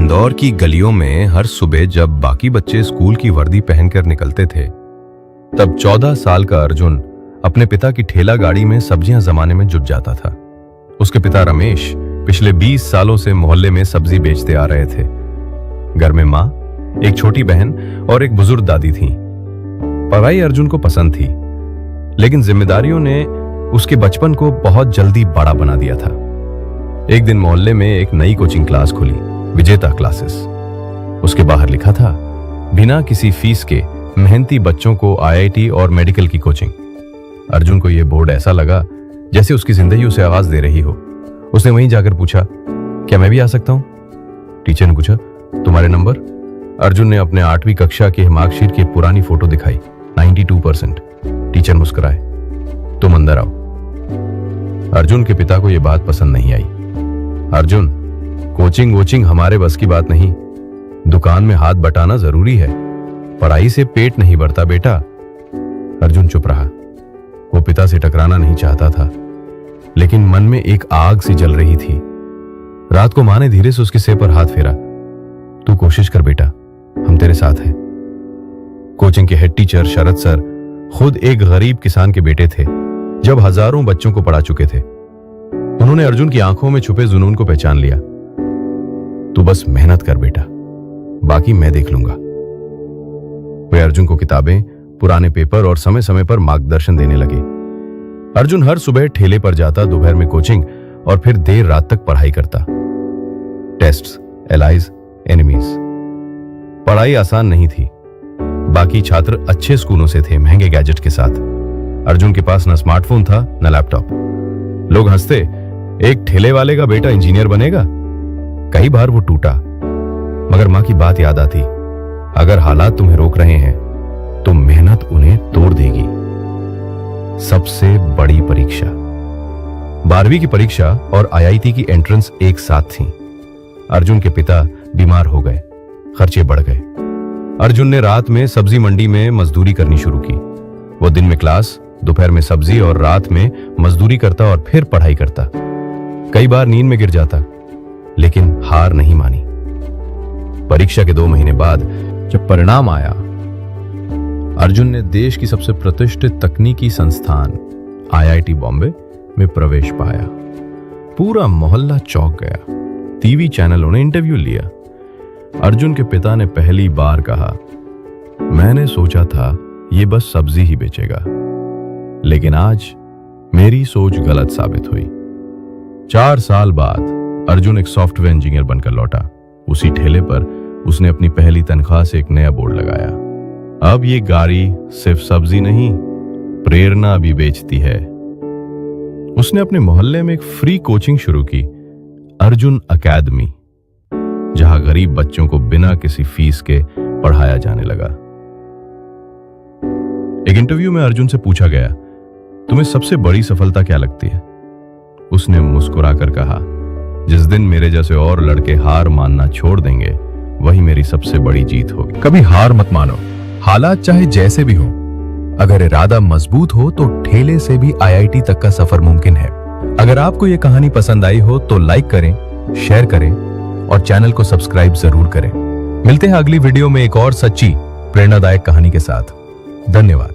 इंदौर की गलियों में हर सुबह जब बाकी बच्चे स्कूल की वर्दी पहनकर निकलते थे, तब 14 साल का अर्जुन अपने पिता की ठेला गाड़ी में सब्जियां जमाने में जुट जाता था। उसके पिता रमेश पिछले 20 सालों से मोहल्ले में सब्जी बेचते आ रहे थे। घर में माँ, एक छोटी बहन और एक बुजुर्ग दादी थी। पढ़ाई अर्जुन को पसंद थी, लेकिन जिम्मेदारियों ने उसके बचपन को बहुत जल्दी बड़ा बना दिया था। एक दिन मोहल्ले में एक नई कोचिंग क्लास खुली, विजेता क्लासेस। उसके बाहर लिखा था, बिना किसी फीस के मेहनती बच्चों को आईआईटी और मेडिकल की कोचिंग। अर्जुन को यह बोर्ड ऐसा लगा जैसे उसकी जिंदगी उसे आवाज दे रही हो। उसने वहीं जाकर पूछा, क्या मैं भी आ सकता हूं? टीचर ने पूछा, तुम्हारे नंबर? अर्जुन ने अपने 8वीं कक्षा के मार्कशीट की पुरानी फोटो दिखाई, 92%। टीचर मुस्कुराए, तुम अंदर आओ। अर्जुन के पिता को यह बात पसंद नहीं आई। अर्जुन, कोचिंग वोचिंग हमारे बस की बात नहीं। दुकान में हाथ बटाना जरूरी है, पढ़ाई से पेट नहीं भरता बेटा। अर्जुन चुप रहा। वो पिता से टकराना नहीं चाहता था, लेकिन मन में एक आग सी जल रही थी। रात को माँ ने धीरे से उसके सिर पर हाथ फेरा। तू कोशिश कर बेटा, हम तेरे साथ हैं। कोचिंग के हेड टीचर शरद सर खुद एक गरीब किसान के बेटे थे, जब हजारों बच्चों को पढ़ा चुके थे। उन्होंने अर्जुन की आंखों में छुपे जुनून को पहचान लिया। तू बस मेहनत कर बेटा, बाकी मैं देख लूंगा। वे अर्जुन को किताबें, पुराने पेपर और समय समय पर मार्गदर्शन देने लगे। अर्जुन हर सुबह ठेले पर जाता, दोपहर में कोचिंग और फिर देर रात तक पढ़ाई करता। Tests, allies, enemies. पढ़ाई आसान नहीं थी। बाकी छात्र अच्छे स्कूलों से थे, महंगे गैजेट के साथ। अर्जुन के पास न स्मार्टफोन था, न लैपटॉप। लोग हंसते, एक ठेले वाले का बेटा इंजीनियर बनेगा। कई बार वो टूटा, मगर मां की बात याद आती, अगर हालात तुम्हें रोक रहे हैं तो मेहनत उन्हें तोड़ देगी। सबसे बड़ी परीक्षा 12वीं की परीक्षा और आईआईटी की एंट्रेंस एक साथ थी। अर्जुन के पिता बीमार हो गए, खर्चे बढ़ गए। अर्जुन ने रात में सब्जी मंडी में मजदूरी करनी शुरू की। वो दिन में क्लास, दोपहर में सब्जी और रात में मजदूरी करता और फिर पढ़ाई करता। कई बार नींद में गिर जाता, लेकिन हार नहीं मानी। परीक्षा के 2 महीने बाद जब परिणाम आया, अर्जुन ने देश की सबसे प्रतिष्ठित तकनीकी संस्थान आईआईटी बॉम्बे में प्रवेश पाया। पूरा मोहल्ला चौंक गया। टीवी चैनलों ने इंटरव्यू लिया। अर्जुन के पिता ने पहली बार कहा, मैंने सोचा था ये बस सब्जी ही बेचेगा, लेकिन आज मेरी सोच गलत साबित हुई। 4 साल बाद अर्जुन एक सॉफ्टवेयर इंजीनियर बनकर लौटा। उसी ठेले पर उसने अपनी पहली तनख्वाह से एक नया बोर्ड लगाया। अब ये गाड़ी सिर्फ सब्जी नहीं, प्रेरणा भी बेचती है। उसने अपने मोहल्ले में एक फ्री कोचिंग शुरू की, अर्जुन अकेडमी, जहां गरीब बच्चों को बिना किसी फीस के पढ़ाया जाने लगा। एक इंटरव्यू में अर्जुन से पूछा गया, तुम्हें सबसे बड़ी सफलता क्या लगती है? उसने मुस्कुराकर कहा, जिस दिन मेरे जैसे और लड़के हार मानना छोड़ देंगे, वही मेरी सबसे बड़ी जीत होगी। कभी हार मत मानो, हालात चाहे जैसे भी हो। अगर इरादा मजबूत हो तो ठेले से भी आईआईटी तक का सफर मुमकिन है। अगर आपको ये कहानी पसंद आई हो तो लाइक करें, शेयर करें और चैनल को सब्सक्राइब जरूर करें। मिलते हैं अगली वीडियो में एक और सच्ची प्रेरणादायक कहानी के साथ। धन्यवाद।